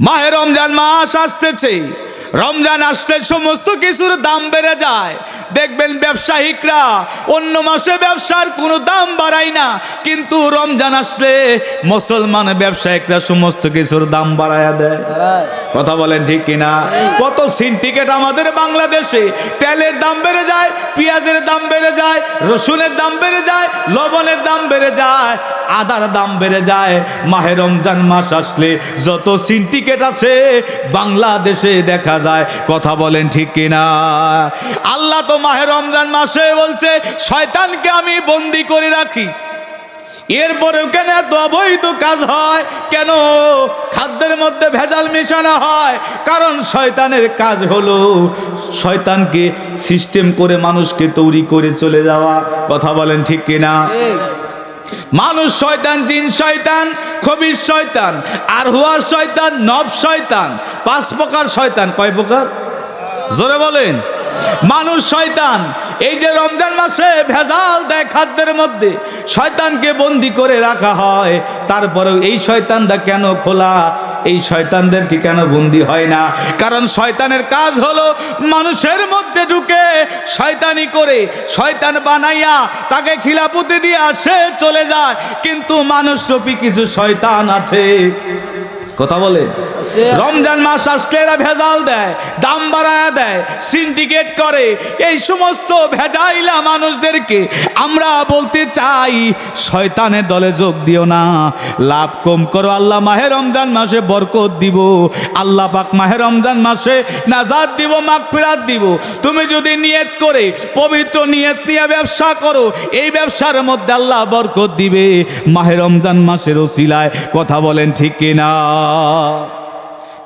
মাহে রমজান মাস আসতেছে, রমজান আসলে সমস্ত কিছুর দাম বেড়ে যায়। দেখবেন ব্যবসায়িকরা অন্য মাসে ব্যবসার কোনো দাম বাড়ায় না, কিন্তু রমজান আসলে মুসলমান ব্যবসায়িকরা সমস্ত কিছুর দাম বাড়ায়া দেয়। কথা বলেন ঠিক কিনা? কত সিন্ডিকেট আমাদের বাংলাদেশে, তেলের দাম বেড়ে যায়, পেঁয়াজের দাম বেড়ে যায়, রসুনের দাম বেড়ে যায়, লবণের দাম বেড়ে যায়, আদার দাম বেড়ে যায়। মাহে রমজান মাস আসলে যত সিন্ডিকেট আছে বাংলাদেশে দেখা যায়। কথা বলেন ঠিক কিনা? আল্লাহ তো মাহে রমজান মাসে বলছে শয়তানকে আমি বন্দি করে রাখি। এরপরেও কেন এত অবৈধ কাজ হয়? কেন খাদ্যের মধ্যে ভেজাল মেশানো হয়? কারণ শয়তানের কাজ হলো শয়তানকে সিস্টেম করে মানুষকে তৈরি করে চলে যাওয়া। কথা বলেন ঠিক কিনা? মানুষ শয়তান, জিন শয়তান, খবির শয়তান, আর হুয়া শয়তান, নব শয়তান। 5 প্রকার শয়তান। কয় প্রকার? জোরে বলেন। মানুষ শয়তান। এই যে রমজান মাসে ভেজাল দেয় খাদ্যের মধ্যে, শয়তানকে বন্দি করে রাখা হয়। তারপরেও এই শয়তানটা কেন খোলা? এই শয়তানদেরকে কেন বন্দি হয় না? কারণ শয়তানের কাজ হলো মানুষের মধ্যে ঢুকে শয়তানি করে, শয়তান বানাইয়া তাকে খিলাপুতি দিয়ে আসে চলে যায়। কিন্তু মানুষরূপী কিছু শয়তান আছে। কথা বলে, রমজান মাস আসলে এরা ভেজাল দেয়, দাম বাড়ায় দেয়, সিন্ডিকেট করে। এই সমস্ত ভেজাইলা মানুষদেরকে আমরা বলতে চাই শয়তানের দলে যোগ দিও না, লাভ কম করো। আল্লাহ মাহে রমজান মাসে বরকত দিব, আল্লাহ পাক মাহে রমজান মাসে নাজাত দিব, মাগফিরাত দিব। তুমি যদি নিয়ত করে পবিত্র নিয়ত নিয়ে ব্যবসা করো, এই ব্যবসার মধ্যে আল্লাহ বরকত দিবে মাহে রমজান মাসের ওসিলায়। কথা বলেন ঠিক কিনা?